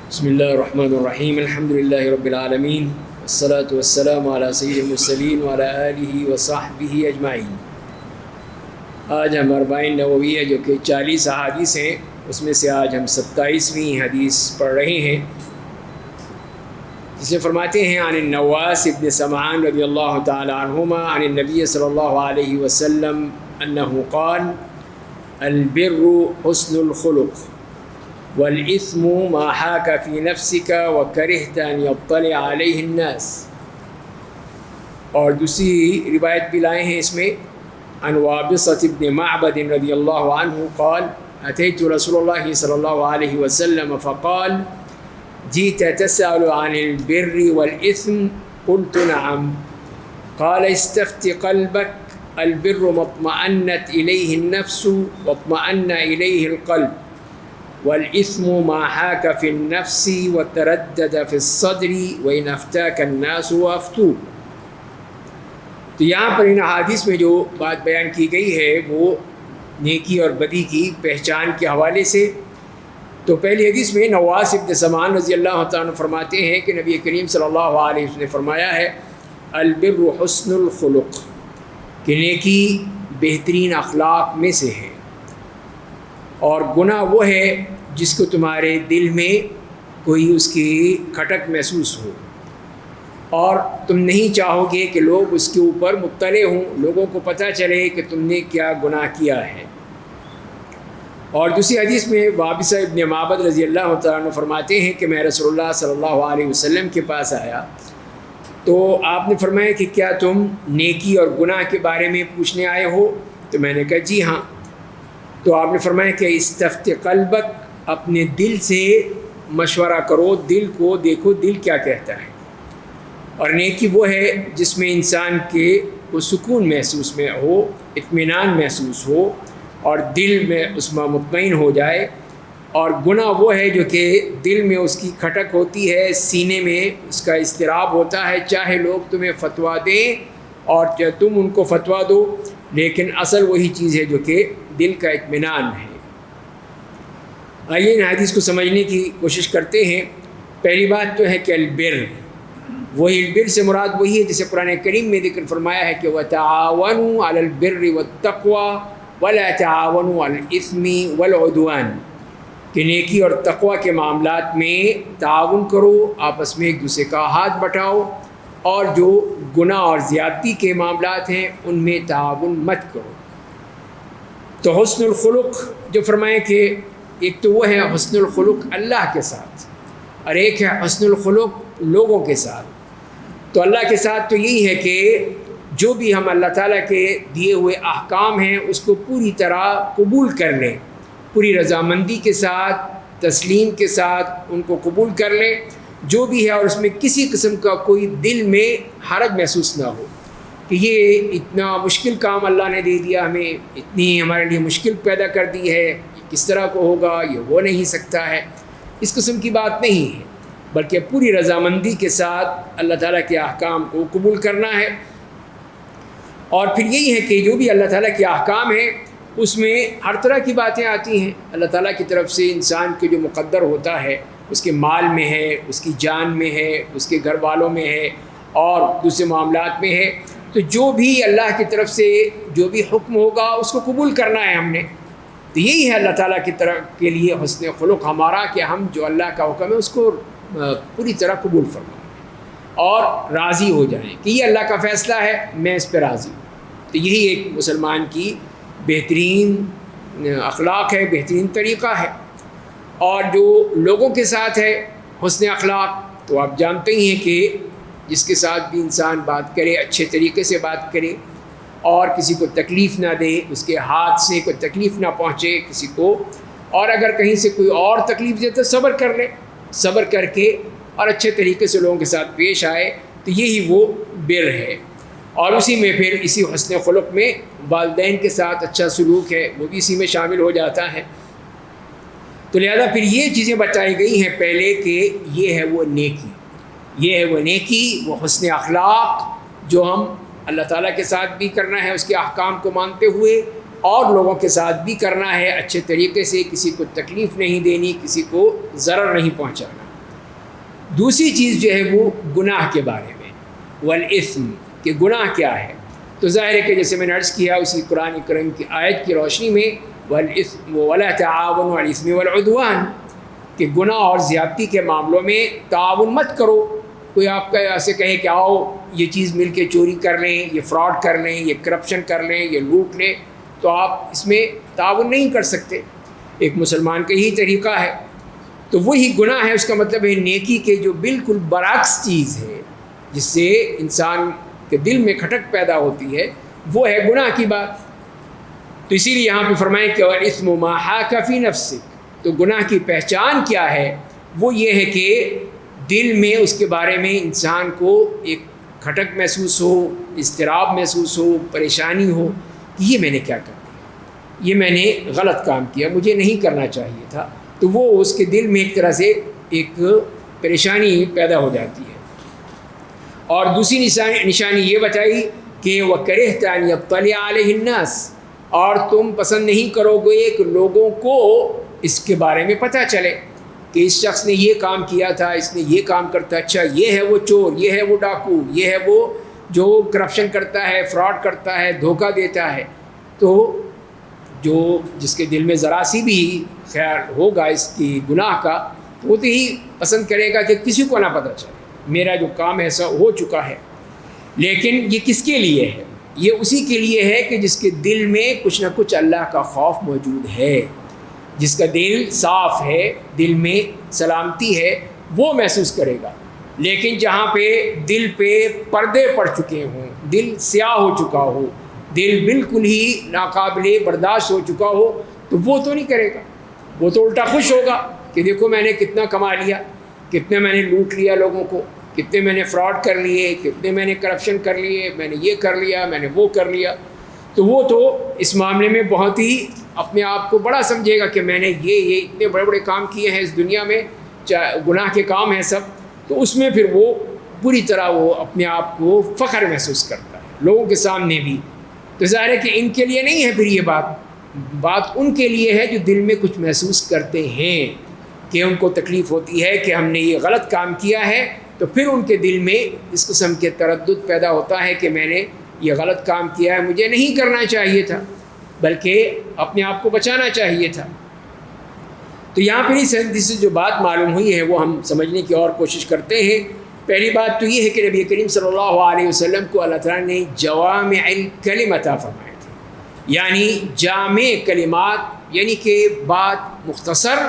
بسم اللہ الرحمن الرحیم الحمد للہ رب العالمین والصلاة والسلام علی سید المرسلین وعلی آلہ وصحبہ اجمعین۔ آج ہم 40 نوویہ جو کہ 40 احادیث ہیں، اس میں سے آج ہم 27ویں حدیث پڑھ رہے ہیں، جسے فرماتے ہیں عن النواس بن سمعان رضی اللہ تعالی عنہما عن النبی صلی اللہ علیہ وسلم انہ قال البر حسن الخلق والإثم ما حاك في نفسك وكرهت أن يطلع عليه الناس۔ اور دوسری روایت بھی لائے ہیں اس میں عن وابصة بن معبد رضی اللہ عنہ قال أتيت رسول الله صلی اللہ علیہ وسلم فقال جئت تسأل عن البر والإثم قلت نعم قال استفت قلبك البر ما اطمأنت إليه النفس واطمأن إليه القلب والإثم ما حاك في النفس وتردد في الصدر وإن أفتاك الناس وأفتوك۔ تو یہاں پر ان حدیث میں جو بات بیان کی گئی ہے وہ نیکی اور بدی کی پہچان کے حوالے سے۔ تو پہلی حدیث میں نواس بن سمعان رضی اللہ تعالیٰ فرماتے ہیں کہ نبی کریم صلی اللہ علیہ وسلم نے فرمایا ہے البر حسن الخلق، کہ نیکی بہترین اخلاق میں سے ہے، اور گناہ وہ ہے جس کو تمہارے دل میں کوئی اس کی کھٹک محسوس ہو اور تم نہیں چاہو گے کہ لوگ اس کے اوپر مطلع ہوں، لوگوں کو پتہ چلے کہ تم نے کیا گناہ کیا ہے۔ اور دوسری حدیث میں وابصہ ابن معبد رضی اللہ تعالیٰ عنہ فرماتے ہیں کہ میں رسول اللہ صلی اللہ علیہ وسلم کے پاس آیا تو آپ نے فرمایا کہ کیا تم نیکی اور گناہ کے بارے میں پوچھنے آئے ہو؟ تو میں نے کہا جی ہاں۔ تو آپ نے فرمایا کہ استفت قلبک، اپنے دل سے مشورہ کرو، دل کو دیکھو دل کیا کہتا ہے۔ اور نیکی وہ ہے جس میں انسان کے کو سکون محسوس میں ہو، اطمینان محسوس ہو اور دل میں اس میں مطمئن ہو جائے۔ اور گناہ وہ ہے جو کہ دل میں اس کی کھٹک ہوتی ہے، سینے میں اس کا اضطراب ہوتا ہے، چاہے لوگ تمہیں فتویٰ دیں اور چاہے تم ان کو فتویٰ دو، لیکن اصل وہی چیز ہے جو کہ دل کا اطمینان ہے۔ آئیے ان حدیث کو سمجھنے کی کوشش کرتے ہیں۔ پہلی بات تو ہے کہ البر، وہی البر سے مراد وہی ہے جسے قرآن کریم میں ذکر فرمایا ہے کہ وَتَعَاوَنُوا عَلَى الْبِرِّ وَالتَّقْوَى وَلَا تَعَاوَنُوا عَلَى الْإِثْمِ وَالْعُدْوَانِ، کہ نیکی اور تقوی کے معاملات میں تعاون کرو، آپس میں ایک دوسرے کا ہاتھ بٹاؤ، اور جو گناہ اور زیادتی کے معاملات ہیں ان میں تعاون مت کرو۔ تو حسن الخلق جو فرمائیں کہ ایک تو وہ ہے حسن الخلق اللہ کے ساتھ، اور ایک ہے حسن الخلق لوگوں کے ساتھ۔ تو اللہ کے ساتھ تو یہی ہے کہ جو بھی ہم اللہ تعالیٰ کے دیے ہوئے احکام ہیں اس کو پوری طرح قبول کر لیں، پوری رضامندی کے ساتھ، تسلیم کے ساتھ ان کو قبول کر لیں جو بھی ہے، اور اس میں کسی قسم کا کوئی دل میں حرج محسوس نہ ہو کہ یہ اتنا مشکل کام اللہ نے دے دیا ہمیں، اتنی ہمارے لیے مشکل پیدا کر دی ہے، یہ کس طرح کو ہوگا، یہ ہو نہیں سکتا ہے، اس قسم کی بات نہیں ہے، بلکہ پوری رضامندی کے ساتھ اللہ تعالیٰ کے احکام کو قبول کرنا ہے۔ اور پھر یہی ہے کہ جو بھی اللہ تعالیٰ کے احکام ہیں اس میں ہر طرح کی باتیں آتی ہیں اللہ تعالیٰ کی طرف سے، انسان کے جو مقدر ہوتا ہے اس کے مال میں ہے، اس کی جان میں ہے، اس کے گھر والوں میں ہے اور دوسرے معاملات میں ہے۔ تو جو بھی اللہ کی طرف سے جو بھی حکم ہوگا اس کو قبول کرنا ہے ہم نے۔ تو یہی ہے اللہ تعالیٰ کی طرف کے لیے حسن خلق ہمارا، کہ ہم جو اللہ کا حکم ہے اس کو پوری طرح قبول فرمائیں اور راضی ہو جائیں کہ یہ اللہ کا فیصلہ ہے، میں اس پہ راضی ہوں۔ تو یہی ایک مسلمان کی بہترین اخلاق ہے، بہترین طریقہ ہے۔ اور جو لوگوں کے ساتھ ہے حسن اخلاق، تو آپ جانتے ہی ہیں کہ جس کے ساتھ بھی انسان بات کرے اچھے طریقے سے بات کرے اور کسی کو تکلیف نہ دے، اس کے ہاتھ سے کوئی تکلیف نہ پہنچے کسی کو، اور اگر کہیں سے کوئی اور تکلیف دے تو صبر کر لے، صبر کر کے اور اچھے طریقے سے لوگوں کے ساتھ پیش آئے، تو یہی وہ بر ہے۔ اور اسی میں پھر اسی حسن خلق میں والدین کے ساتھ اچھا سلوک ہے، وہ بھی اسی میں شامل ہو جاتا ہے۔ تو لہذا پھر یہ چیزیں بتائی گئی ہیں پہلے کہ یہ ہے وہ نیکی، یہ ہے وہ نیکی، وہ حسن اخلاق جو ہم اللہ تعالیٰ کے ساتھ بھی کرنا ہے اس کے احکام کو مانتے ہوئے، اور لوگوں کے ساتھ بھی کرنا ہے اچھے طریقے سے، کسی کو تکلیف نہیں دینی، کسی کو ضرر نہیں پہنچانا۔ دوسری چیز جو ہے وہ گناہ کے بارے میں، والاثم، کہ گناہ کیا ہے. تو ظاہر ہے کہ جیسے میں نے عرض کیا اسی قرآن کریم کی آیت کی روشنی میں والاثم ولا تعاونوا علی الاثم والعدوان، کہ گناہ اور زیادتی کے معاملوں میں تعاون مت کرو. کوئی آپ کا ایسے کہے کہ آؤ یہ چیز مل کے چوری کر لیں، یہ فراڈ کر لیں، یہ کرپشن کر لیں، یہ لوٹ لیں، تو آپ اس میں تعاون نہیں کر سکتے. ایک مسلمان کا یہی طریقہ ہے. تو وہی گناہ ہے، اس کا مطلب ہے نیکی کے جو بالکل برعکس چیز ہے جس سے انسان کے دل میں کھٹک پیدا ہوتی ہے، وہ ہے گناہ کی بات. تو اسی لیے یہاں پہ فرمائیں کہ والاثم ما حاک فی نفسک، تو گناہ کی پہچان کیا ہے؟ وہ یہ ہے کہ دل میں اس کے بارے میں انسان کو ایک کھٹک محسوس ہو، اضطراب محسوس ہو، پریشانی ہو کہ یہ میں نے کیا کر دیا، یہ میں نے غلط کام کیا، مجھے نہیں کرنا چاہیے تھا. تو وہ اس کے دل میں ایک طرح سے ایک پریشانی پیدا ہو جاتی ہے. اور دوسری نشانی یہ بتائی کہ وَكَرِهْتَ أَنْ يَطَّلِعَ عَلَيْهِ النَّاسِ، اور تم پسند نہیں کرو گے کہ لوگوں کو اس کے بارے میں پتہ چلے کہ اس شخص نے یہ کام کیا تھا، اس نے یہ کام کرتا، اچھا یہ ہے وہ چور، یہ ہے وہ ڈاکو، یہ ہے وہ جو کرپشن کرتا ہے، فراڈ کرتا ہے، دھوکہ دیتا ہے. تو جو جس کے دل میں ذرا سی بھی خیال ہوگا اس کی گناہ کا، تو وہ تو ہی پسند کرے گا کہ کسی کو نہ پتہ چلے میرا جو کام ایسا ہو چکا ہے. لیکن یہ کس کے لیے ہے؟ یہ اسی کے لیے ہے کہ جس کے دل میں کچھ نہ کچھ اللہ کا خوف موجود ہے، جس کا دل صاف ہے، دل میں سلامتی ہے، وہ محسوس کرے گا. لیکن جہاں پہ دل پہ پردے پڑ چکے ہوں، دل سیاہ ہو چکا ہو، دل بالکل ہی ناقابل برداشت ہو چکا ہو، تو وہ تو نہیں کرے گا. وہ تو الٹا خوش ہوگا کہ دیکھو میں نے کتنا کما لیا، کتنے میں نے لوٹ لیا لوگوں کو، کتنے میں نے فراڈ کر لیے، کتنے میں نے کرپشن کر لیے، میں نے یہ کر لیا، میں نے وہ کر لیا. تو وہ تو اس معاملے میں بہت ہی اپنے آپ کو بڑا سمجھے گا کہ میں نے یہ اتنے بڑے بڑے کام کیے ہیں اس دنیا میں، گناہ کے کام ہیں سب. تو اس میں پھر وہ پوری طرح وہ اپنے آپ کو فخر محسوس کرتا ہے لوگوں کے سامنے بھی. تو ظاہر ہے کہ ان کے لیے نہیں ہے پھر یہ بات ان کے لیے ہے جو دل میں کچھ محسوس کرتے ہیں کہ ان کو تکلیف ہوتی ہے کہ ہم نے یہ غلط کام کیا ہے. تو پھر ان کے دل میں اس قسم کے تردد پیدا ہوتا ہے کہ میں نے یہ غلط کام کیا ہے، مجھے نہیں کرنا چاہیے تھا، بلکہ اپنے آپ کو بچانا چاہیے تھا. تو یہاں پہ اس حدیث سے جو بات معلوم ہوئی ہے وہ ہم سمجھنے کی اور کوشش کرتے ہیں. پہلی بات تو یہ ہے کہ نبی کریم صلی اللہ علیہ وسلم کو اللہ تعالیٰ نے جوامع الکلم عطا فرمائے تھے، یعنی جامع کلمات، یعنی کہ بات مختصر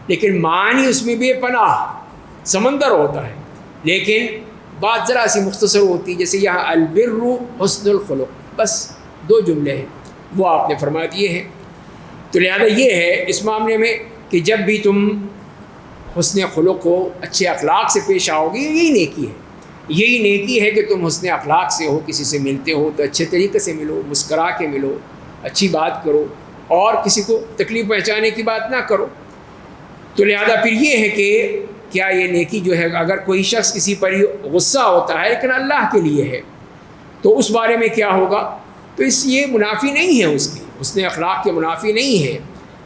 لیکن معنی اس میں بے پناہ سمندر ہوتا ہے، لیکن بات ذرا سی مختصر ہوتی ہے. جیسے یہاں البر حسن الخلق، بس 2 جملے ہیں وہ آپ نے فرما دیے ہیں. تو لہذا یہ ہے اس معاملے میں کہ جب بھی تم حسن خلق ہو، اچھے اخلاق سے پیش آؤ گے، یہی نیکی ہے. یہی نیکی ہے کہ تم حسن اخلاق سے ہو، کسی سے ملتے ہو تو اچھے طریقے سے ملو، مسکرا کے ملو، اچھی بات کرو اور کسی کو تکلیف پہنچانے کی بات نہ کرو. تو لہذا پھر یہ ہے کہ کیا یہ نیکی جو ہے، اگر کوئی شخص کسی پر غصہ ہوتا ہے لیکن اللہ کے لیے ہے تو اس بارے میں کیا ہوگا؟ تو یہ منافی نہیں ہے، اس کی حسن اخلاق کے منافی نہیں ہے.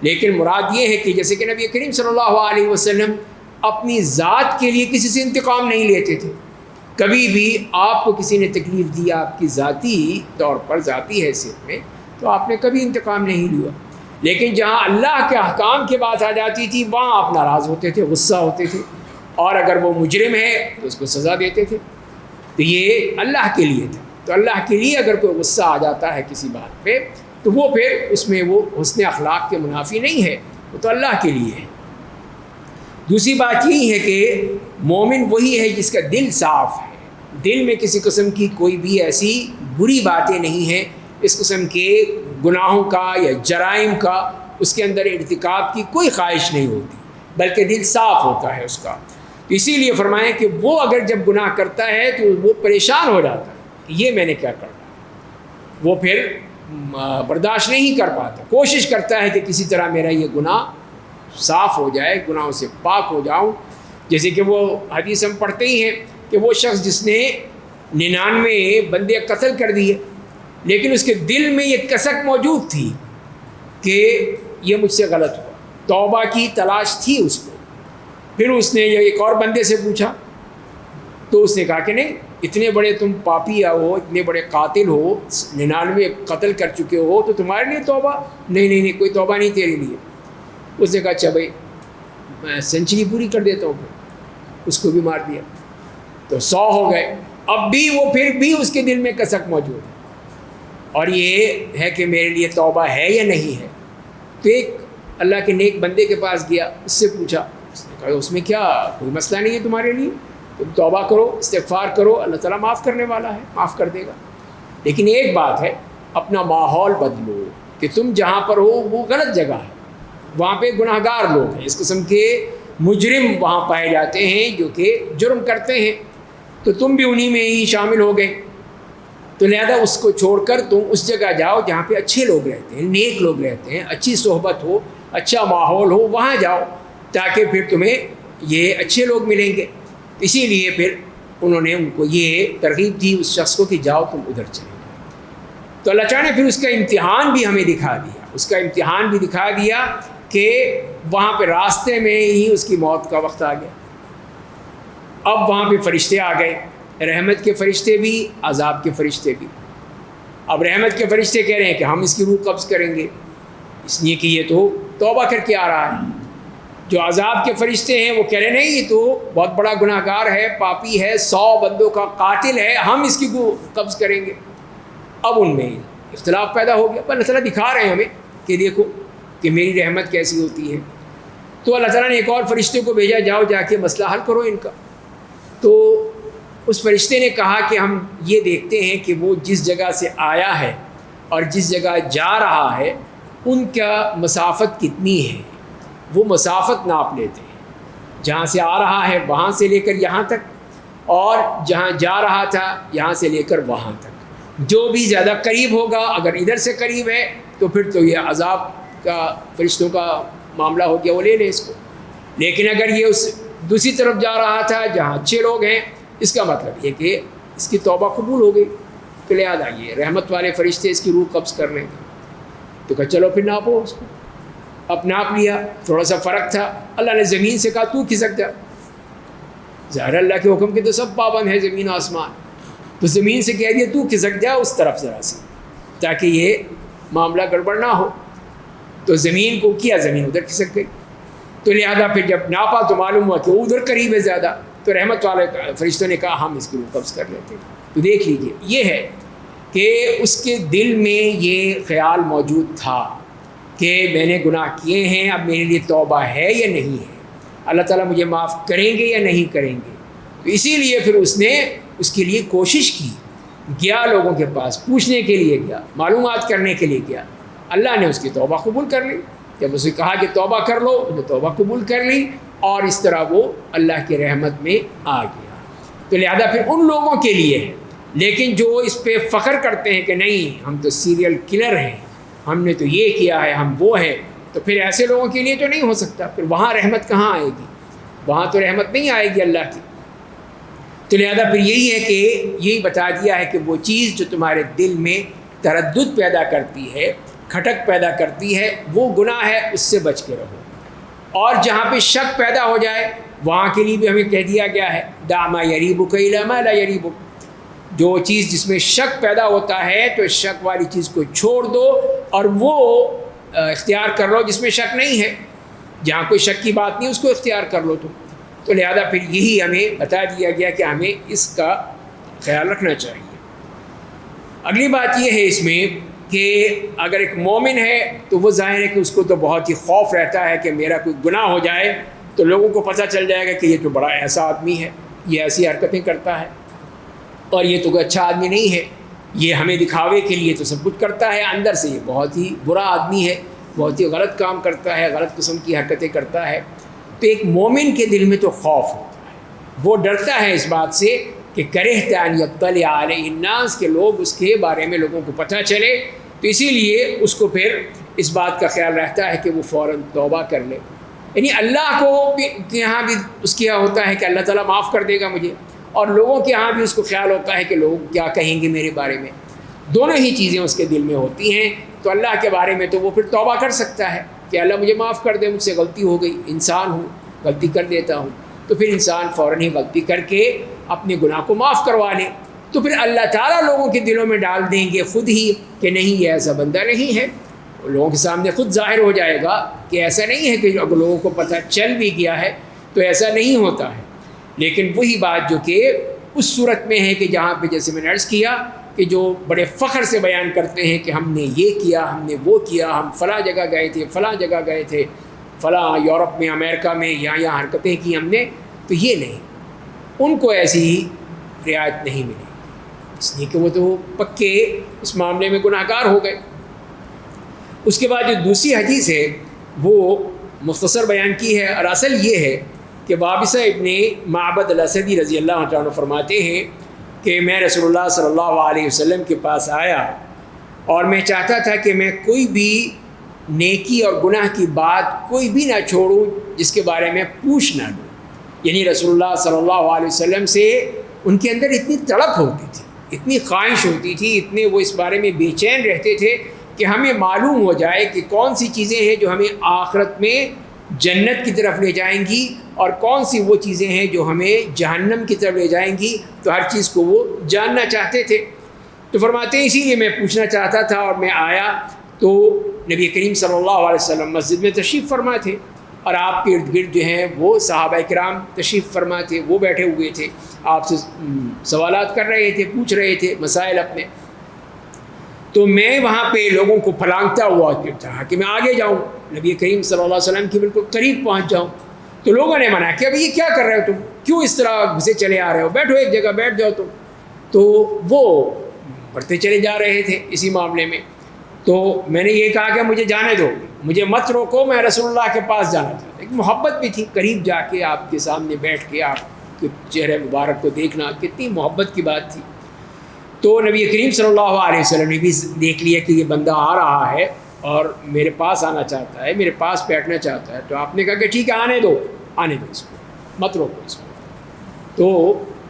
لیکن مراد یہ ہے کہ جیسے کہ نبی کریم صلی اللہ علیہ وسلم اپنی ذات کے لیے کسی سے انتقام نہیں لیتے تھے. کبھی بھی آپ کو کسی نے تکلیف دی آپ کی ذاتی طور پر، ذاتی حیثیت میں، تو آپ نے کبھی انتقام نہیں لیا. لیکن جہاں اللہ کے احکام کی بات آ جاتی تھی وہاں آپ ناراض ہوتے تھے، غصہ ہوتے تھے، اور اگر وہ مجرم ہے تو اس کو سزا دیتے تھے. تو یہ اللہ کے لیے تھا. تو اللہ کے لیے اگر کوئی غصہ آ جاتا ہے کسی بات پہ تو وہ پھر اس میں وہ حسن اخلاق کے منافی نہیں ہے، وہ تو اللہ کے لیے ہے. دوسری بات یہی ہے کہ مومن وہی ہے جس کا دل صاف ہے، دل میں کسی قسم کی کوئی بھی ایسی بری باتیں نہیں ہیں، اس قسم کے گناہوں کا یا جرائم کا اس کے اندر ارتکاب کی کوئی خواہش نہیں ہوتی، بلکہ دل صاف ہوتا ہے اس کا. تو اسی لیے فرمائیں کہ وہ اگر جب گناہ کرتا ہے تو وہ پریشان ہو جاتا ہے کہ یہ میں نے کیا کرنا، وہ پھر برداشت نہیں کر پاتا، کوشش کرتا ہے کہ کسی طرح میرا یہ گناہ صاف ہو جائے، گناہوں سے پاک ہو جاؤں. جیسے کہ وہ حدیث ہم پڑھتے ہی ہیں کہ وہ شخص جس نے 99 بندے قتل کر دیے لیکن اس کے دل میں یہ کسک موجود تھی کہ یہ مجھ سے غلط ہوا، توبہ کی تلاش تھی اس کو. پھر اس نے ایک اور بندے سے پوچھا تو اس نے کہا کہ نہیں، اتنے بڑے تم پاپی ہو، اتنے بڑے قاتل ہو، 99 قتل کر چکے ہو، تو تمہارے لیے توبہ؟ نہیں، کوئی توبہ نہیں تیرے لیے۔ اس نے کہا اچھا بھائی میں سینچری پوری کر دیتا ہوں، پھر اس کو بھی مار دیا تو 100 ہو گئے۔ اب بھی وہ پھر بھی اس کے دل میں کسک موجود ہے، اور یہ ہے کہ میرے لیے توبہ ہے یا نہیں ہے۔ تو ایک اللہ کے نیک بندے کے پاس گیا، اس سے پوچھا، اس نے کہا اس میں کیا کوئی مسئلہ نہیں ہے تمہارے لیے، تم توبہ کرو، استغفار کرو، اللہ تعالیٰ معاف کرنے والا ہے، معاف کر دے گا۔ لیکن ایک بات ہے، اپنا ماحول بدلو، کہ تم جہاں پر ہو وہ غلط جگہ ہے، وہاں پہ گناہ گار لوگ ہیں، اس قسم کے مجرم وہاں پائے جاتے ہیں جو کہ جرم کرتے ہیں، تو تم بھی انہی میں ہی شامل ہو گئے، تو لہذا اس کو چھوڑ کر تم اس جگہ جاؤ جہاں پہ اچھے لوگ رہتے ہیں، نیک لوگ رہتے ہیں، اچھی صحبت ہو، اچھا ماحول ہو، وہاں جاؤ تاکہ پھر تمہیں یہ اچھے لوگ ملیں گے۔ اسی لیے پھر انہوں نے ان کو یہ ترغیب دی اس شخص کو کہ جاؤ تم ادھر چلے جاؤ۔ تو اللہ تعالیٰ نے پھر اس کا امتحان بھی ہمیں دکھا دیا، اس کا امتحان بھی دکھا دیا کہ وہاں پہ راستے میں ہی اس کی موت کا وقت آ گیا۔ اب وہاں پہ فرشتے آ گئے، رحمت کے فرشتے بھی، عذاب کے فرشتے بھی۔ اب رحمت کے فرشتے کہہ رہے ہیں کہ ہم اس کی روح قبض کریں گے، اس لیے کہ یہ تو توبہ کر کے آ رہا ہے۔ جو عذاب کے فرشتے ہیں وہ کہہ رہے نہیں، یہ تو بہت بڑا گناہ گار ہے، پاپی ہے، 100 بندوں کا قاتل ہے، ہم اس کی قبض کریں گے۔ اب ان میں اختلاف پیدا ہو گیا، پر اللہ تعالیٰ دکھا رہے ہیں ہمیں کہ دیکھو کہ میری رحمت کیسی ہوتی ہے۔ تو اللہ تعالیٰ نے ایک اور فرشتے کو بھیجا، جاؤ جا کے مسئلہ حل کرو ان کا۔ تو اس فرشتے نے کہا کہ ہم یہ دیکھتے ہیں کہ وہ جس جگہ سے آیا ہے اور جس جگہ جا رہا ہے ان کا مسافت کتنی ہے، وہ مسافت ناپ لیتے ہیں، جہاں سے آ رہا ہے وہاں سے لے کر یہاں تک، اور جہاں جا رہا تھا یہاں سے لے کر وہاں تک، جو بھی زیادہ قریب ہوگا، اگر ادھر سے قریب ہے تو پھر تو یہ عذاب کا فرشتوں کا معاملہ ہو گیا، وہ لے لے اس کو۔ لیکن اگر یہ اس دوسری طرف جا رہا تھا جہاں اچھے لوگ ہیں، اس کا مطلب یہ کہ اس کی توبہ قبول ہو گئی، تو لہٰذا یہ رحمت والے فرشتے اس کی روح قبض کر لیں گے۔ تو کہا چلو پھر ناپو اس کو۔ اب ناپ لیا، تھوڑا سا فرق تھا، اللہ نے زمین سے کہا تو کھسک جا۔ ظاہر اللہ کے حکم کے تو سب پابند ہے زمین و آسمان، تو زمین سے کہہ دیا تو کھسک جا اس طرف ذرا سے، تاکہ یہ معاملہ گڑبڑ نہ ہو۔ تو زمین کو کیا، زمین ادھر کھسک گئی۔ تو لہذا پھر جب ناپا تو معلوم ہوا کہ وہ ادھر قریب ہے زیادہ، تو رحمت والے فرشتوں نے کہا ہم اس کی روح قبض کر لیتے ہیں۔ تو دیکھ لیجئے، یہ ہے کہ اس کے دل میں یہ خیال موجود تھا کہ میں نے گناہ کیے ہیں، اب میرے لیے توبہ ہے یا نہیں ہے، اللہ تعالیٰ مجھے معاف کریں گے یا نہیں کریں گے۔ تو اسی لیے پھر اس نے اس کے لیے کوشش کی، گیا لوگوں کے پاس پوچھنے کے لیے گیا، معلومات کرنے کے لیے گیا۔ اللہ نے اس کی توبہ قبول کر لی، جب اسے کہا کہ توبہ کر لو، اس نے توبہ قبول کر لی، اور اس طرح وہ اللہ کی رحمت میں آ گیا۔ تو لہذا پھر ان لوگوں کے لیے ہے، لیکن جو اس پہ فخر کرتے ہیں کہ نہیں ہم تو سیریل کلر ہیں، ہم نے تو یہ کیا ہے، ہم وہ ہیں، تو پھر ایسے لوگوں کے لیے تو نہیں ہو سکتا، پھر وہاں رحمت کہاں آئے گی، وہاں تو رحمت نہیں آئے گی اللہ کی۔ تو لہذا پھر یہی ہے کہ یہی بتا دیا ہے کہ وہ چیز جو تمہارے دل میں تردد پیدا کرتی ہے، کھٹک پیدا کرتی ہے، وہ گناہ ہے، اس سے بچ کے رہو۔ اور جہاں پہ شک پیدا ہو جائے وہاں کے لیے بھی ہمیں کہہ دیا گیا ہے دع ما یریبک الی ما لا یریبک، جو چیز جس میں شک پیدا ہوتا ہے تو شک والی چیز کو چھوڑ دو اور وہ اختیار کر لو جس میں شک نہیں ہے، جہاں کوئی شک کی بات نہیں اس کو اختیار کر لو تم۔ تو لہذا پھر یہی ہمیں بتا دیا گیا کہ ہمیں اس کا خیال رکھنا چاہیے۔ اگلی بات یہ ہے اس میں کہ اگر ایک مومن ہے تو وہ ظاہر ہے کہ اس کو تو بہت ہی خوف رہتا ہے کہ میرا کوئی گناہ ہو جائے تو لوگوں کو پتہ چل جائے گا کہ یہ تو بڑا ایسا آدمی ہے، یہ ایسی حرکتیں کرتا ہے، اور یہ تو کوئی اچھا آدمی نہیں ہے، یہ ہمیں دکھاوے کے لیے تو سب کچھ کرتا ہے، اندر سے یہ بہت ہی برا آدمی ہے، بہت ہی غلط کام کرتا ہے، غلط قسم کی حرکتیں کرتا ہے۔ تو ایک مومن کے دل میں تو خوف ہوتا ہے، وہ ڈرتا ہے اس بات سے کہ کرہتا ان یطلع علیہ الناس، کہ لوگ اس کے بارے میں لوگوں کو پتہ چلے، تو اسی لیے اس کو پھر اس بات کا خیال رہتا ہے کہ وہ فوراً توبہ کر لے۔ یعنی اللہ کو بھی کے یہاں بھی اس کے یہاں ہوتا ہے کہ اللہ تعالیٰ معاف کر دے گا مجھے، اور لوگوں کے یہاں بھی اس کو خیال ہوتا ہے کہ لوگ کیا کہیں گے میرے بارے میں، دونوں ہی چیزیں اس کے دل میں ہوتی ہیں۔ تو اللہ کے بارے میں تو وہ پھر توبہ کر سکتا ہے کہ اللہ مجھے معاف کر دے، مجھ سے غلطی ہو گئی، انسان ہوں، غلطی کر دیتا ہوں، تو پھر انسان فوراً ہی غلطی کر کے اپنے گناہ کو معاف کروا لے، تو پھر اللہ تعالیٰ لوگوں کے دلوں میں ڈال دیں گے خود ہی کہ نہیں یہ ایسا بندہ نہیں ہے، لوگوں کے سامنے خود ظاہر ہو جائے گا کہ ایسا نہیں ہے، کہ اگر لوگوں کو پتہ چل بھی گیا ہے تو ایسا نہیں ہوتا ہے۔ لیکن وہی بات جو کہ اس صورت میں ہے کہ جہاں پہ جیسے میں نے عرض کیا کہ جو بڑے فخر سے بیان کرتے ہیں کہ ہم نے یہ کیا، ہم نے وہ کیا، ہم فلاں جگہ گئے تھے، فلاں جگہ گئے تھے، فلاں یورپ میں، امریکہ میں، یہاں حرکتیں کی ہم نے، تو یہ نہیں، ان کو ایسی رعایت نہیں ملے گی، اس لیے کہ وہ تو پکے اس معاملے میں گناہ گار ہو گئے۔ اس کے بعد جو دوسری حدیث ہے وہ مختصر بیان کی ہے، اور اصل یہ ہے کہ وابصہ ابن معبد الاسدی رضی اللہ عنہ فرماتے ہیں کہ میں رسول اللہ صلی اللہ علیہ وسلم کے پاس آیا اور میں چاہتا تھا کہ میں کوئی بھی نیکی اور گناہ کی بات کوئی بھی نہ چھوڑوں جس کے بارے میں پوچھ نہ لوں، یعنی رسول اللہ صلی اللہ علیہ وسلم سے ان کے اندر اتنی تڑپ ہوتی تھی، اتنی خواہش ہوتی تھی، اتنے وہ اس بارے میں بے چین رہتے تھے کہ ہمیں معلوم ہو جائے کہ کون سی چیزیں ہیں جو ہمیں آخرت میں جنت کی طرف لے جائیں گی اور کون سی وہ چیزیں ہیں جو ہمیں جہنم کی طرف لے جائیں گی، تو ہر چیز کو وہ جاننا چاہتے تھے۔ تو فرماتے ہیں اسی لیے میں پوچھنا چاہتا تھا، اور میں آیا تو نبی کریم صلی اللہ علیہ وسلم مسجد میں تشریف فرما تھے، اور آپ کے ارد گرد جو ہیں وہ صحابہ کرام تشریف فرما تھے، وہ بیٹھے ہوئے تھے، آپ سے سوالات کر رہے تھے، پوچھ رہے تھے مسائل اپنے۔ تو میں وہاں پہ لوگوں کو پھلانگتا ہوا تھا کہ میں آگے جاؤں، نبی کریم صلی اللہ علیہ وسلم کے بالکل قریب پہنچ جاؤں، تو لوگوں نے منع کیا، ابھی یہ کیا کر رہے ہو تم، کیوں اس طرح سے چلے آ رہے ہو، بیٹھو ایک جگہ بیٹھ جاؤ تم۔ تو وہ بڑھتے چلے جا رہے تھے اسی معاملے میں، تو میں نے یہ کہا کہ مجھے جانے دو، مجھے مت روکو، میں رسول اللہ کے پاس جانا چاہتا، ایک محبت بھی تھی، قریب جا کے آپ کے سامنے بیٹھ کے آپ کے چہرے مبارک کو دیکھنا کتنی محبت کی بات تھی۔ تو نبی کریم صلی اللہ علیہ وسلم نے بھی دیکھ لیا کہ یہ بندہ آ رہا ہے اور میرے پاس آنا چاہتا ہے، میرے پاس بیٹھنا چاہتا ہے، تو آپ نے کہا کہ ٹھیک ہے آنے دو اس کو، مت روکو اس کو۔ تو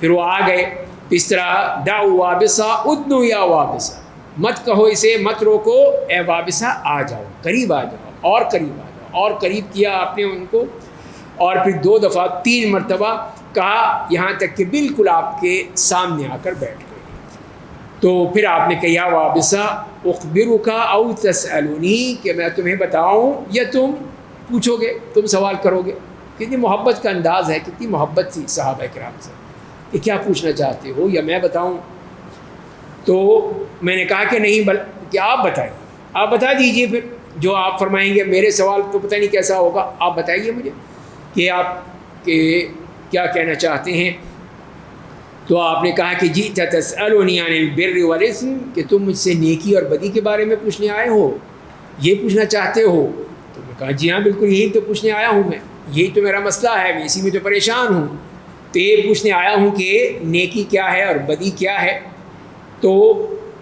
پھر وہ آ گئے، اس طرح دعوا وابصہ ادنو یا وابصہ، مت کہو اسے، مت روکو، اے وابصہ آ جاؤ، قریب آ جاؤ، اور قریب آ جاؤ، اور قریب کیا آپ نے ان کو، اور پھر 2 دفعہ 3 مرتبہ کہا، یہاں تک کہ بالکل آپ کے سامنے آ کر بیٹھ گئے۔ تو پھر آپ نے کہا یا وابصہ اخبرک او تسألنی، کہ میں تمہیں بتاؤں یا تم پوچھو گے، تم سوال کرو گے۔ کتنی محبت کا انداز ہے، کتنی محبت تھی صحابہ کرام سے کہ کیا پوچھنا چاہتے ہو یا میں بتاؤں؟ تو میں نے کہا کہ نہیں، کہ آپ بتائیے، آپ بتا دیجئے، پھر جو آپ فرمائیں گے، میرے سوال تو پتہ نہیں کیسا ہوگا، آپ بتائیے مجھے کہ آپ کیا کہنا چاہتے ہیں۔ تو آپ نے کہا کہ جئت تسألنی عن البر والاسم، کہ تم مجھ سے نیکی اور بدی کے بارے میں پوچھنے آئے ہو، یہ پوچھنا چاہتے ہو؟ تو میں کہا جی ہاں بالکل یہی تو پوچھنے آیا ہوں میں، یہی تو میرا مسئلہ ہے، میں اسی میں تو پریشان ہوں، تو یہ پوچھنے آیا ہوں کہ نیکی کیا ہے اور بدی کیا ہے۔ تو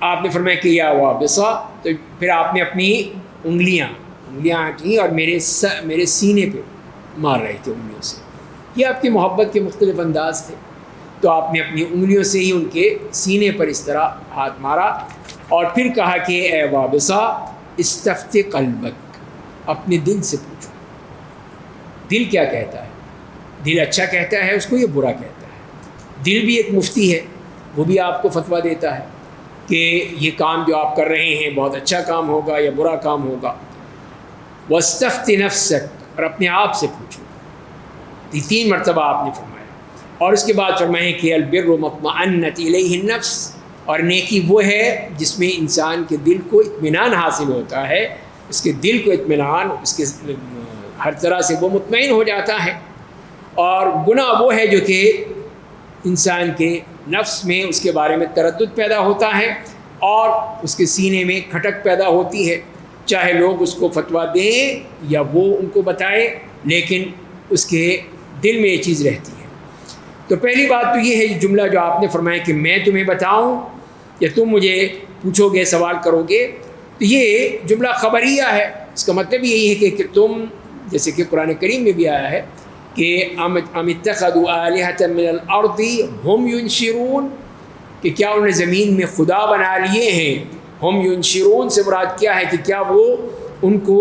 آپ نے فرمایا کہ یا وابصہ، تو پھر آپ نے اپنی انگلیاں کی اور میرے سینے پہ مار رہے تھے انگلیوں سے، یہ آپ کی محبت کے مختلف انداز تھے۔ تو آپ نے اپنی انگلیوں سے ہی ان کے سینے پر اس طرح ہاتھ مارا، اور پھر کہا کہ اے وابصہ استفت قلبک، اپنے دل سے پوچھو، دل کیا کہتا ہے، دل اچھا کہتا ہے اس کو یا برا کہتا ہے؟ دل بھی ایک مفتی ہے، وہ بھی آپ کو فتویٰ دیتا ہے کہ یہ کام جو آپ کر رہے ہیں بہت اچھا کام ہوگا یا برا کام ہوگا۔ واستفت نفسک، اور اپنے آپ سے پوچھو، 3 مرتبہ آپ نے فرمایا، اور اس کے بعد فرمائیں کہ البر مطمئنت الیہ النفس، اور نیکی وہ ہے جس میں انسان کے دل کو اطمینان حاصل ہوتا ہے، اس کے دل کو اطمینان، اس کے ہر طرح سے وہ مطمئن ہو جاتا ہے۔ اور گناہ وہ ہے جو کہ انسان کے نفس میں اس کے بارے میں تردد پیدا ہوتا ہے اور اس کے سینے میں کھٹک پیدا ہوتی ہے، چاہے لوگ اس کو فتویٰ دیں یا وہ ان کو بتائے، لیکن اس کے دل میں یہ چیز رہتی ہے۔ تو پہلی بات تو یہ ہے جملہ جو آپ نے فرمایا کہ میں تمہیں بتاؤں یا تم مجھے پوچھو گے، سوال کرو گے، تو یہ جملہ خبریہ ہے، اس کا مطلب یہی ہے کہ تم، جیسے کہ قرآن کریم میں بھی آیا ہے کہ ام اتخذوا آلہۃ من الارض ہم ینشرون، کہ کیا انہوں نے زمین میں خدا بنا لیے ہیں۔ ہم ینشرون سے مراد کیا ہے کہ کیا وہ ان کو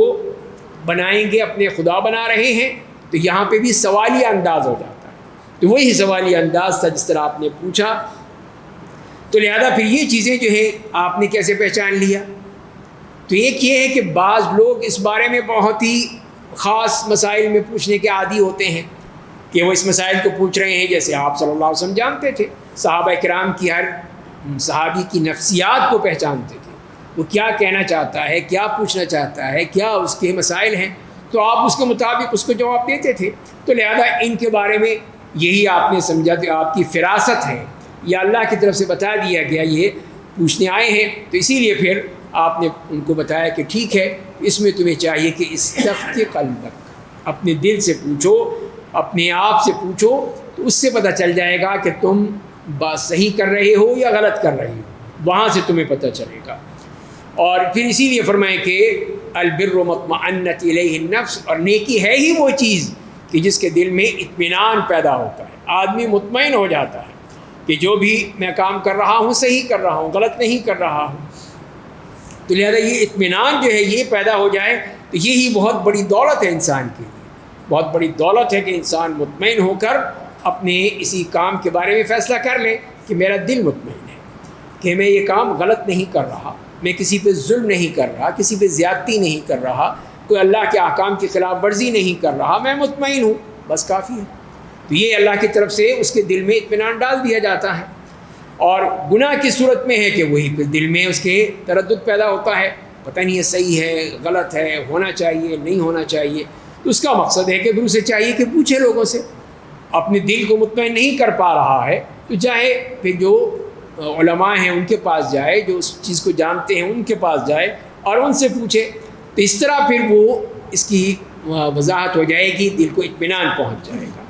بنائیں گے، اپنے خدا بنا رہے ہیں؟ تو یہاں پہ بھی سوالیہ انداز ہو جاتا ہے تو وہی سوالی انداز تھا جس طرح آپ نے پوچھا. تو لہذا پھر یہ چیزیں جو ہے آپ نے کیسے پہچان لیا؟ تو ایک یہ ہے کہ بعض لوگ اس بارے میں بہت ہی خاص مسائل میں پوچھنے کے عادی ہوتے ہیں کہ وہ اس مسائل کو پوچھ رہے ہیں. جیسے آپ صلی اللہ علیہ وسلم جانتے تھے، صحابہ کرام کی ہر صحابی کی نفسیات کو پہچانتے تھے، وہ کیا کہنا چاہتا ہے، کیا پوچھنا چاہتا ہے، کیا اس کے مسائل ہیں، تو آپ اس کے مطابق اس کو جواب دیتے تھے. تو لہذا ان کے بارے میں یہی آپ نے سمجھا کہ آپ کی فراست ہے یا اللہ کی طرف سے بتا دیا گیا یہ پوچھنے آئے ہیں. تو اسی لیے پھر آپ نے ان کو بتایا کہ ٹھیک ہے، اس میں تمہیں چاہیے کہ استفتی قلبک، اپنے دل سے پوچھو، اپنے آپ سے پوچھو، تو اس سے پتہ چل جائے گا کہ تم بات صحیح کر رہے ہو یا غلط کر رہے ہو، وہاں سے تمہیں پتہ چلے گا. اور پھر اسی لیے فرمائیں کہ البر مطمئنت الیہ النفس، اور نیکی ہے ہی وہ چیز کہ جس کے دل میں اطمینان پیدا ہوتا ہے، آدمی مطمئن ہو جاتا ہے کہ جو بھی میں کام کر رہا ہوں صحیح کر رہا ہوں، غلط نہیں کر رہا ہوں. تو لہذا یہ اطمینان جو ہے یہ پیدا ہو جائے تو یہی بہت بڑی دولت ہے انسان کے لیے. بہت بڑی دولت ہے کہ انسان مطمئن ہو کر اپنے اسی کام کے بارے میں فیصلہ کر لے کہ میرا دل مطمئن ہے کہ میں یہ کام غلط نہیں کر رہا، میں کسی پہ ظلم نہیں کر رہا، کسی پہ زیادتی نہیں کر رہا، کوئی اللہ کے احکام کی خلاف ورزی نہیں کر رہا، میں مطمئن ہوں، بس کافی ہے. تو یہ اللہ کی طرف سے اس کے دل میں اطمینان ڈال دیا جاتا ہے. اور گناہ کی صورت میں ہے کہ وہی پھر دل میں اس کے تردد پیدا ہوتا ہے، پتہ نہیں یہ صحیح ہے، غلط ہے، ہونا چاہیے، نہیں ہونا چاہیے. تو اس کا مقصد ہے کہ پھر اسے چاہیے کہ پوچھے لوگوں سے. اپنے دل کو مطمئن نہیں کر پا رہا ہے تو چاہے پھر جو علماء ہیں ان کے پاس جائے، جو اس چیز کو جانتے ہیں ان کے پاس جائے اور ان سے پوچھے. تو اس طرح پھر وہ اس کی وضاحت ہو جائے گی، دل کو اطمینان پہنچ جائے گا.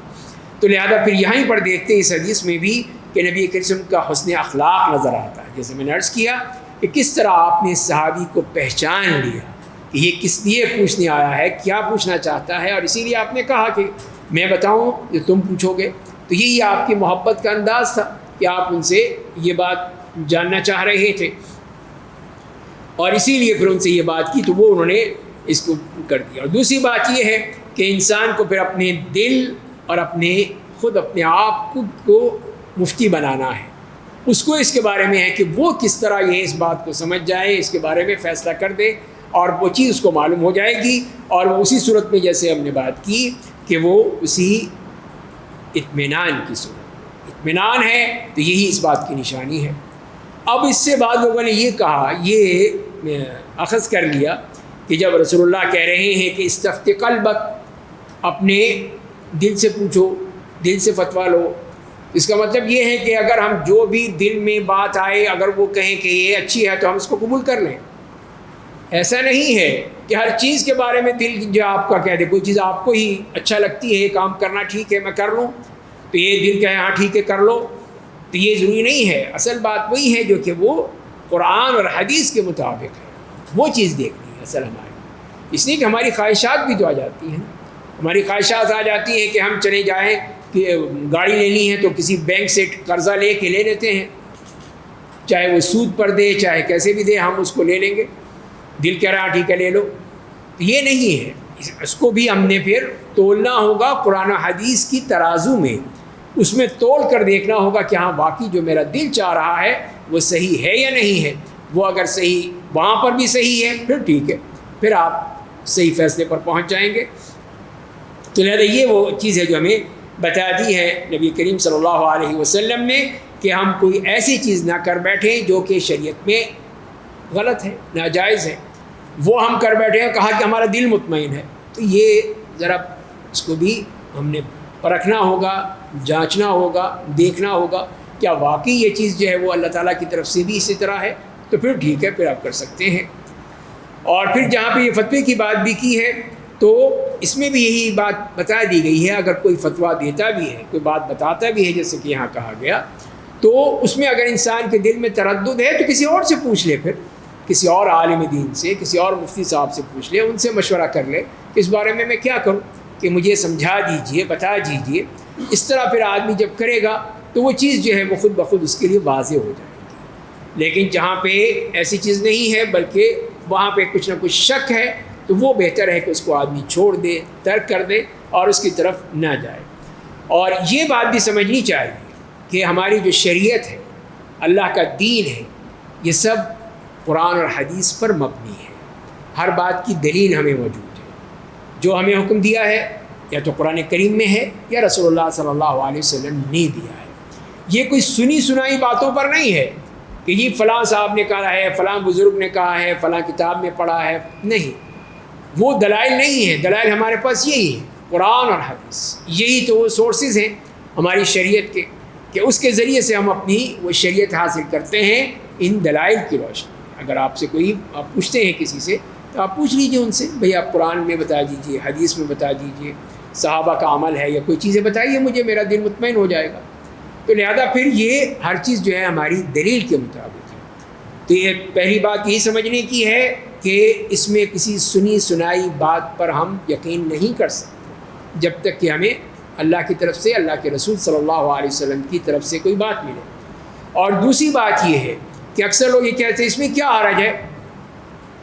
تو لہذا پھر یہیں پر دیکھتے ہیں اس حدیث میں بھی کہ نبی کریم کا حسن اخلاق نظر آتا ہے. جیسے میں نے عرض کیا کہ کس طرح آپ نے صحابی کو پہچان لیا کہ یہ کس لیے پوچھنے آیا ہے، کیا پوچھنا چاہتا ہے، اور اسی لیے آپ نے کہا کہ میں بتاؤں جو تم پوچھو گے. تو یہی آپ کی محبت کا انداز تھا کہ آپ ان سے یہ بات جاننا چاہ رہے تھے، اور اسی لیے پھر ان سے یہ بات کی تو وہ انہوں نے اس کو کر دیا. اور دوسری بات یہ ہے کہ انسان کو پھر اپنے دل اور اپنے آپ کو مفتی بنانا ہے. اس کو اس کے بارے میں ہے کہ وہ کس طرح یہ اس بات کو سمجھ جائے، اس کے بارے میں فیصلہ کر دے، اور وہ چیز اس کو معلوم ہو جائے گی. اور وہ اسی صورت میں جیسے ہم نے بات کی کہ وہ اسی اطمینان کی صورت، اطمینان ہے تو یہی اس بات کی نشانی ہے. اب اس سے بعد لوگوں نے یہ کہا، یہ اخذ کر لیا کہ جب رسول اللہ کہہ رہے ہیں کہ استفتی قلبک، اپنے دل سے پوچھو، دل سے فتویٰ لو، اس کا مطلب یہ ہے کہ اگر ہم جو بھی دل میں بات آئے اگر وہ کہیں کہ یہ اچھی ہے تو ہم اس کو قبول کر لیں. ایسا نہیں ہے کہ ہر چیز کے بارے میں دل جو آپ کا کہہ دے، کوئی چیز آپ کو ہی اچھا لگتی ہے، یہ کام کرنا ٹھیک ہے میں کر لوں، تو یہ دل کہے ہاں ٹھیک ہے کر لو، تو یہ ضروری نہیں ہے. اصل بات وہی ہے جو کہ وہ قرآن اور حدیث کے مطابق ہے، وہ چیز دیکھنی ہے اصل ہماری. اس لیے کہ ہماری خواہشات بھی تو آ جاتی ہیں، ہماری خواہشات آ جاتی ہیں کہ ہم چلے جائیں کہ گاڑی لینی ہے تو کسی بینک سے قرضہ لے کے لے لیتے ہیں، چاہے وہ سود پر دے چاہے کیسے بھی دے، ہم اس کو لے لیں گے، دل کہہ رہا ٹھیک ہے لے لو. یہ نہیں ہے، اس کو بھی ہم نے پھر تولنا ہوگا قرآن و حدیث کی ترازو میں، اس میں تول کر دیکھنا ہوگا کہ ہاں واقعی جو میرا دل چاہ رہا ہے وہ صحیح ہے یا نہیں ہے. وہ اگر صحیح وہاں پر بھی صحیح ہے پھر ٹھیک ہے، پھر آپ صحیح فیصلے پر پہنچ جائیں گے. تو لہذا یہ وہ چیز ہے جو ہمیں بتا دی ہے نبی کریم صلی اللہ علیہ وسلم نے کہ ہم کوئی ایسی چیز نہ کر بیٹھیں جو کہ شریعت میں غلط ہے، ناجائز ہے. وہ ہم کر بیٹھے ہیں، کہا کہ ہمارا دل مطمئن ہے، تو یہ ذرا اس کو بھی ہم نے پرکھنا ہوگا، جانچنا ہوگا، دیکھنا ہوگا کیا واقعی یہ چیز جو ہے وہ اللہ تعالیٰ کی طرف سے بھی اسی طرح ہے، تو پھر ٹھیک ہے، پھر آپ کر سکتے ہیں. اور پھر جہاں پہ یہ فتوے کی بات بھی کی ہے تو اس میں بھی یہی بات بتا دی گئی ہے. اگر کوئی فتویٰ دیتا بھی ہے، کوئی بات بتاتا بھی ہے جیسے کہ یہاں کہا گیا، تو اس میں اگر انسان کے دل میں تردد ہے تو کسی اور سے پوچھ لے، پھر کسی اور عالم دین سے، کسی اور مفتی صاحب سے پوچھ لے، ان سے مشورہ کر لے اس بارے میں کیا کروں، کہ مجھے سمجھا دیجئے، بتا دیجئے. اس طرح پھر آدمی جب کرے گا تو وہ چیز جو ہے وہ خود بخود اس کے لیے واضح ہو جائے گی. لیکن جہاں پہ ایسی چیز نہیں ہے بلکہ وہاں پہ کچھ نہ کچھ شک ہے تو وہ بہتر ہے کہ اس کو آدمی چھوڑ دے، ترک کر دے اور اس کی طرف نہ جائے. اور یہ بات بھی سمجھنی چاہیے کہ ہماری جو شریعت ہے، اللہ کا دین ہے، یہ سب قرآن اور حدیث پر مبنی ہے. ہر بات کی دلیل ہمیں موجود ہے. جو ہمیں حکم دیا ہے یا تو قرآن کریم میں ہے یا رسول اللہ صلی اللہ علیہ وسلم نے دیا ہے. یہ کوئی سنی سنائی باتوں پر نہیں ہے کہ یہ فلاں صاحب نے کہا ہے، فلاں بزرگ نے کہا ہے، فلاں کتاب میں پڑھا ہے. نہیں، وہ دلائل نہیں ہیں. دلائل ہمارے پاس یہی ہے، قرآن اور حدیث. یہی تو وہ سورسز ہیں ہماری شریعت کے کہ اس کے ذریعے سے ہم اپنی وہ شریعت حاصل کرتے ہیں ان دلائل کی روشنی میں. اگر آپ سے کوئی آپ پوچھتے ہیں کسی سے تو آپ پوچھ لیجیے ان سے، بھئی آپ قرآن میں بتا دیجیے، حدیث میں بتا دیجیے، صحابہ کا عمل ہے یا کوئی چیزیں بتائیے مجھے، میرا دل مطمئن ہو جائے گا. تو لہذا پھر یہ ہر چیز جو ہے ہماری دلیل کے مطابق ہے. تو یہ پہلی بات یہی سمجھنے کی ہے کہ اس میں کسی سنی سنائی بات پر ہم یقین نہیں کر سکتے جب تک کہ ہمیں اللہ کی طرف سے، اللہ کے رسول صلی اللہ علیہ وسلم کی طرف سے کوئی بات ملے. اور دوسری بات یہ ہے کہ اکثر لوگ یہ کہتے ہیں اس میں کیا حرج ہے،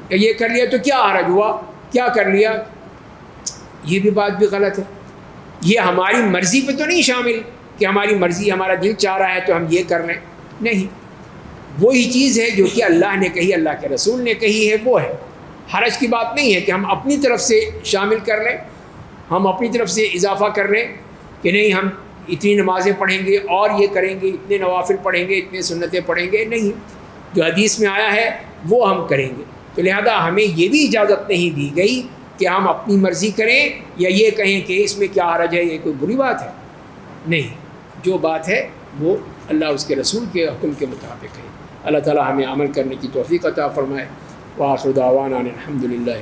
کہ یہ کر لیا تو کیا حرج ہوا، کیا کر لیا. یہ بھی بات بھی غلط ہے. یہ ہماری مرضی پہ تو نہیں شامل کہ ہماری مرضی، ہمارا دل چاہ رہا ہے تو ہم یہ کر لیں. نہیں، وہی چیز ہے جو کہ اللہ نے کہی، اللہ کے رسول نے کہی ہے، وہ ہے. حرج کی بات نہیں ہے کہ ہم اپنی طرف سے شامل کر لیں، ہم اپنی طرف سے اضافہ کر لیں کہ نہیں ہم اتنی نمازیں پڑھیں گے اور یہ کریں گے، اتنے نوافل پڑھیں گے، اتنے سنتیں پڑھیں گے. نہیں، جو حدیث میں آیا ہے وہ ہم کریں گے. تو لہذا ہمیں یہ بھی اجازت نہیں دی گئی کہ ہم اپنی مرضی کریں یا یہ کہیں کہ اس میں کیا حرج ہے، یہ کوئی بری بات ہے. نہیں، جو بات ہے وہ اللہ اس کے رسول کے حکم کے مطابق ہے. اللہ تعالی ہمیں عمل کرنے کی توفیق عطا فرمائے. وآخر دعوانا الحمد للہ.